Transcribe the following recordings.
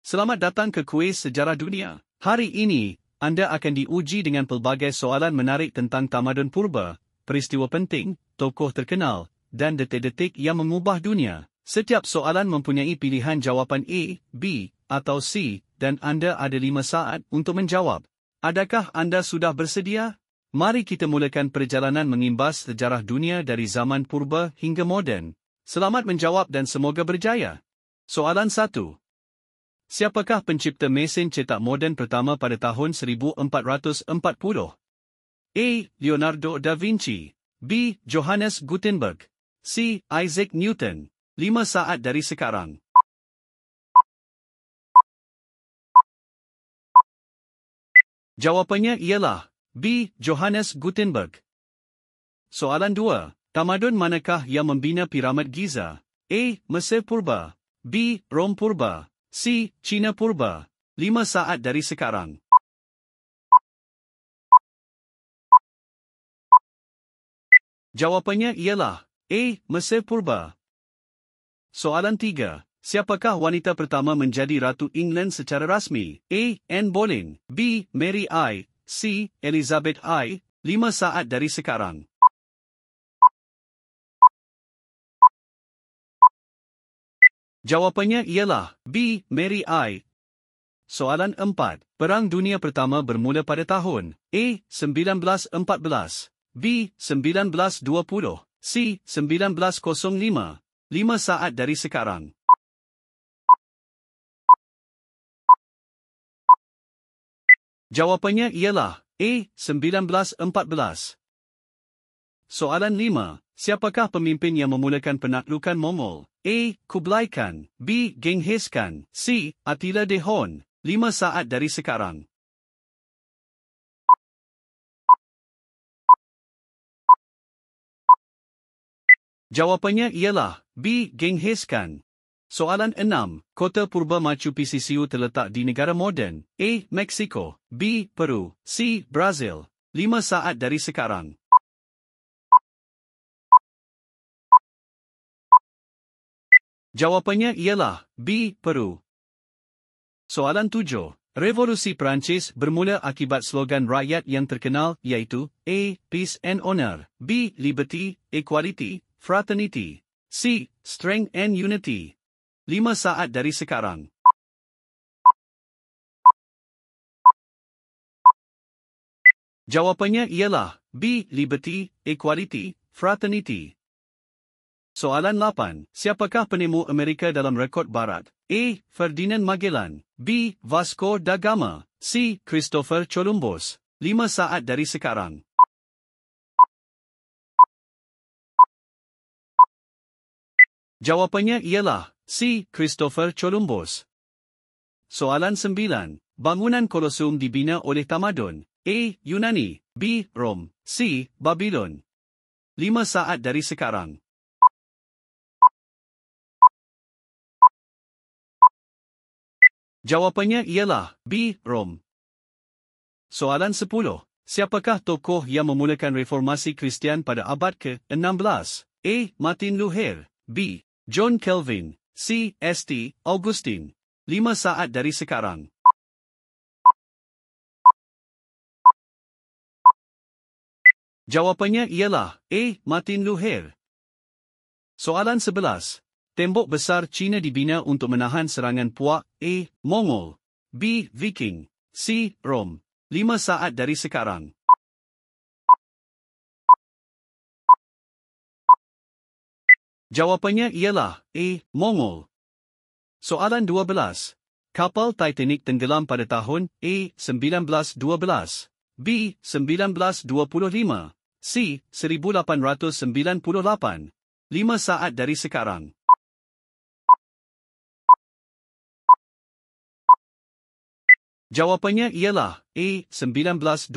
Selamat datang ke kuis sejarah dunia. Hari ini, anda akan diuji dengan pelbagai soalan menarik tentang tamadun purba, peristiwa penting, tokoh terkenal, dan detik-detik yang mengubah dunia. Setiap soalan mempunyai pilihan jawapan A, B, atau C, dan anda ada 5 saat untuk menjawab. Adakah anda sudah bersedia? Mari kita mulakan perjalanan mengimbas sejarah dunia dari zaman purba hingga moden. Selamat menjawab dan semoga berjaya. Soalan 1. Siapakah pencipta mesin cetak moden pertama pada tahun 1440? A. Leonardo da Vinci. B. Johannes Gutenberg. C. Isaac Newton. 5 saat dari sekarang. Jawapannya ialah B. Johannes Gutenberg. Soalan 2. Tamadun manakah yang membina piramid Giza? A. Mesir Purba. B. Rom Purba. C. China Purba. 5 saat dari sekarang. Jawapannya ialah A. Mesir Purba. Soalan 3. Siapakah wanita pertama menjadi Ratu England secara rasmi? A. Anne Boleyn. B. Mary I. C. Elizabeth I. 5 saat dari sekarang. Jawapannya ialah B. Mary I. Soalan 4. Perang Dunia Pertama bermula pada tahun A. 1914. B. 1920. C. 1905. 5 saat dari sekarang. Jawapannya ialah A. 1914. Soalan 5. Siapakah pemimpin yang memulakan penaklukan Mongol? A. Kublai Khan. B. Genghis Khan. C. Attila the Hun. 5 saat dari sekarang. Jawapannya ialah B. Genghis Khan. Soalan 6. Kota purba Machu Picchu terletak di negara moden. A. Mexico. B. Peru. C. Brazil. 5 saat dari sekarang. Jawapannya ialah B. Peru. Soalan 7. Revolusi Perancis bermula akibat slogan rakyat yang terkenal iaitu A. Peace and Honor. B. Liberty, Equality, Fraternity. C. Strength and Unity. 5 saat dari sekarang. Jawapannya ialah B. Liberty, Equality, Fraternity. Soalan 8. Siapakah penemu Amerika dalam rekod barat? A. Ferdinand Magellan. B. Vasco da Gama. C. Christopher Columbus. 5 saat dari sekarang. Jawapannya ialah C. Christopher Columbus. Soalan 9. Bangunan Kolosseum dibina oleh tamadun A. Yunani. B. Rom. C. Babylon. 5 saat dari sekarang. Jawapannya ialah B. Rom. Soalan 10. Siapakah tokoh yang memulakan reformasi Kristian pada abad ke-16? A. Martin Luther. B. John Calvin. C. St. Augustine. 5 saat dari sekarang. Jawapannya ialah A. Martin Luther. Soalan 11. Tembok besar China dibina untuk menahan serangan puak A. Mongol. B. Viking. C. Rom. 5 saat dari sekarang. Jawapannya ialah A. Mongol. Soalan 12. Kapal Titanic tenggelam pada tahun A. 1912. B. 1925. C. 1898. 5 saat dari sekarang. Jawapannya ialah A. 1912.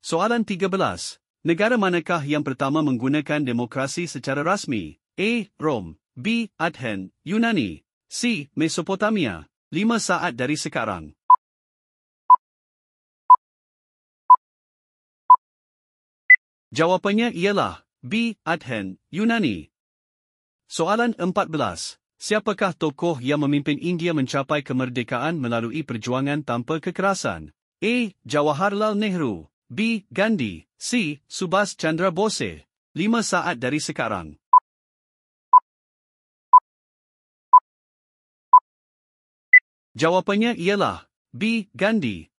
Soalan 13. Negara manakah yang pertama menggunakan demokrasi secara rasmi? A. Rom. B. Athens, Yunani. C. Mesopotamia. 5 saat dari sekarang. Jawapannya ialah B. Athens, Yunani. Soalan 14. Siapakah tokoh yang memimpin India mencapai kemerdekaan melalui perjuangan tanpa kekerasan? A. Jawaharlal Nehru. B. Gandhi. C. Subhas Chandra Bose. 5 saat dari sekarang. Jawapannya ialah B. Gandhi.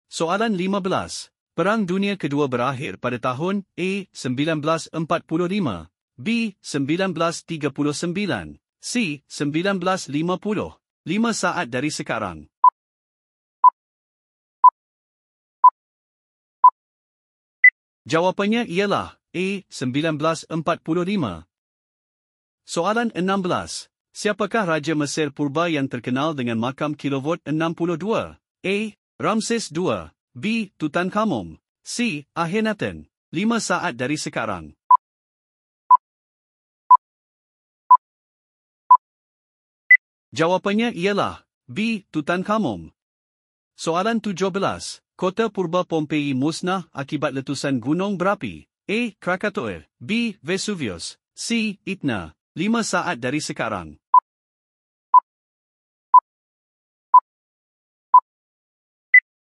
Soalan 15. Perang Dunia Kedua berakhir pada tahun A. 1945, B. 1939, C. 1950. 5 saat dari sekarang. Jawapannya ialah A. 1945. Soalan 16. Siapakah Raja Mesir Purba yang terkenal dengan makam kilovolt 62? A. Ramses II. B. Tutankhamun. C. Akhenaten. 5 saat dari sekarang. Jawapannya ialah B. Tutankhamun. Soalan 17. Kota purba Pompeii musnah akibat letusan gunung berapi. A. Krakatoa. B. Vesuvius. C. Etna. 5 saat dari sekarang.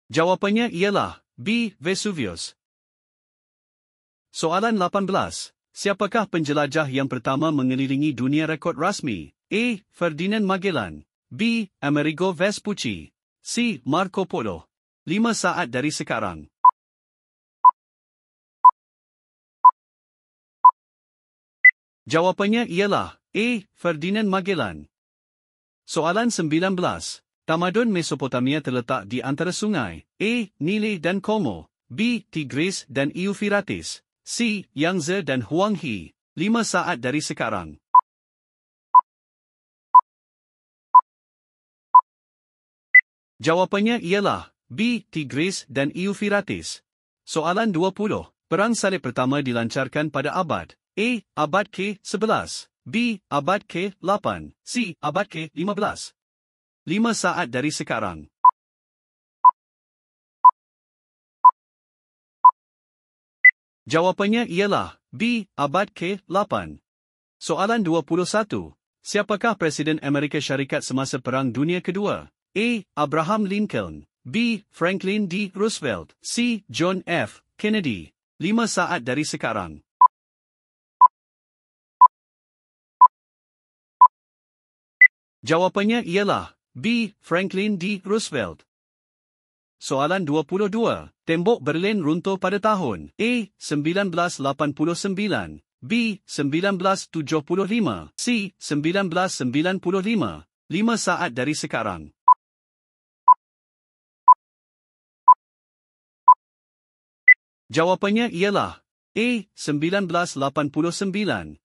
Jawapannya ialah B. Vesuvius. Soalan 18. Siapakah penjelajah yang pertama mengelilingi dunia rekod rasmi? A. Ferdinand Magellan. B. Amerigo Vespucci. C. Marco Polo. 5 saat dari sekarang. Jawapannya ialah A. Ferdinand Magellan. Soalan 19. Tamadun Mesopotamia terletak di antara sungai A. Nile dan Congo, B. Tigris dan Euphrates, C. Yangtze dan Huanghe. 5 saat dari sekarang. Jawapannya ialah B. Tigris dan Euphrates. Soalan 20. Perang Salib pertama dilancarkan pada abad A. Abad ke-11, B. Abad ke-8, C. Abad ke-15. 5 saat dari sekarang. Jawapannya ialah B. Abad ke-8. Soalan 21. Siapakah Presiden Amerika Syarikat semasa Perang Dunia Kedua? A. Abraham Lincoln. B. Franklin D. Roosevelt. C. John F. Kennedy. 5 saat dari sekarang. Jawapannya ialah B. Franklin D. Roosevelt. Soalan 22. Tembok Berlin runtuh pada tahun A. 1989, B. 1975, C. 1995. 5 saat dari sekarang. Jawapannya ialah A. 1989.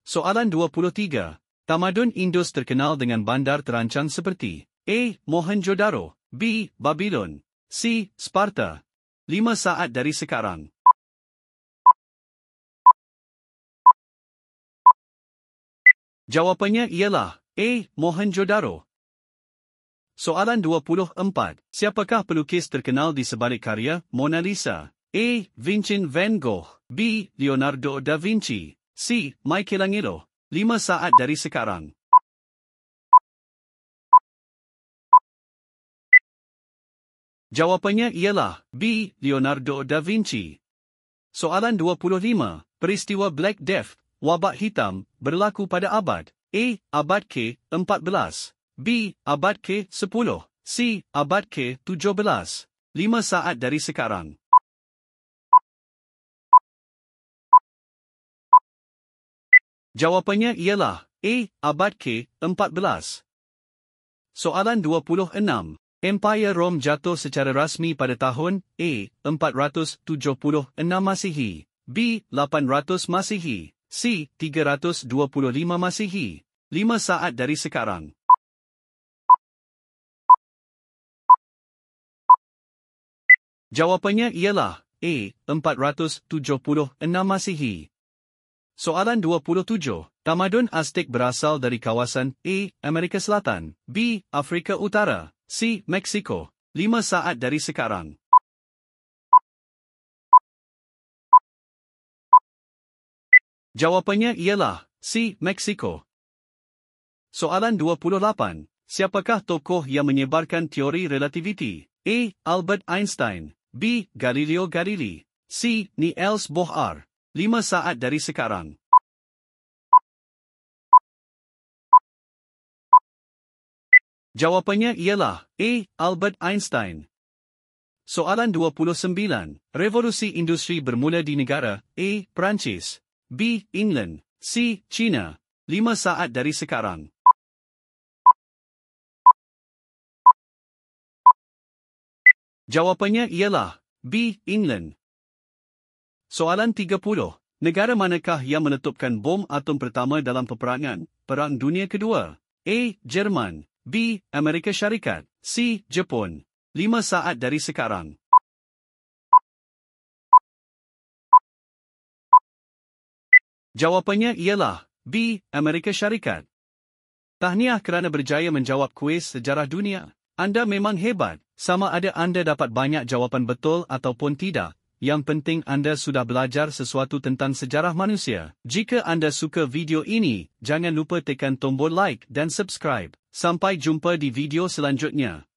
Soalan 23. Tamadun Indus terkenal dengan bandar terancang seperti A. Mohenjo-daro, B. Babylon, C. Sparta. 5 saat dari sekarang. Jawapannya ialah A. Mohenjo-daro. Soalan 24. Siapakah pelukis terkenal di sebalik karya Mona Lisa? A. Vincent van Gogh, B. Leonardo da Vinci, C. Michelangelo. 5 saat dari sekarang. Jawapannya ialah B. Leonardo da Vinci. Soalan 25. Peristiwa Black Death, wabak hitam, berlaku pada abad A. Abad ke-14, B. Abad ke-10, C. Abad ke-17. 5 saat dari sekarang. Jawapannya ialah A. Abad ke-14. Soalan 26. Empire Rom jatuh secara rasmi pada tahun A. 476 Masihi, B. 800 Masihi, C. 325 Masihi. 5 saat dari sekarang. Jawapannya ialah A. 476 Masihi. Soalan 27. Tamadun Aztec berasal dari kawasan A. Amerika Selatan, B. Afrika Utara, C. Meksiko. 5 saat dari sekarang. Jawapannya ialah C. Meksiko. Soalan 28. Siapakah tokoh yang menyebarkan teori relativiti? A. Albert Einstein. B. Galileo Galilei. C. Niels Bohr. 5 saat dari sekarang. Jawapannya ialah A. Albert Einstein. Soalan 29. Revolusi industri bermula di negara A. Perancis. B. England. C. China. 5 saat dari sekarang. Jawapannya ialah B. England. Soalan 30. Negara manakah yang meletupkan bom atom pertama dalam peperangan Perang Dunia Kedua? A. Jerman. B. Amerika Syarikat. C. Jepun. 5 saat dari sekarang. Jawapannya ialah B. Amerika Syarikat. Tahniah kerana berjaya menjawab kuis sejarah dunia. Anda memang hebat, sama ada anda dapat banyak jawapan betul ataupun tidak. Yang penting anda sudah belajar sesuatu tentang sejarah manusia. Jika anda suka video ini, jangan lupa tekan tombol like dan subscribe. Sampai jumpa di video selanjutnya.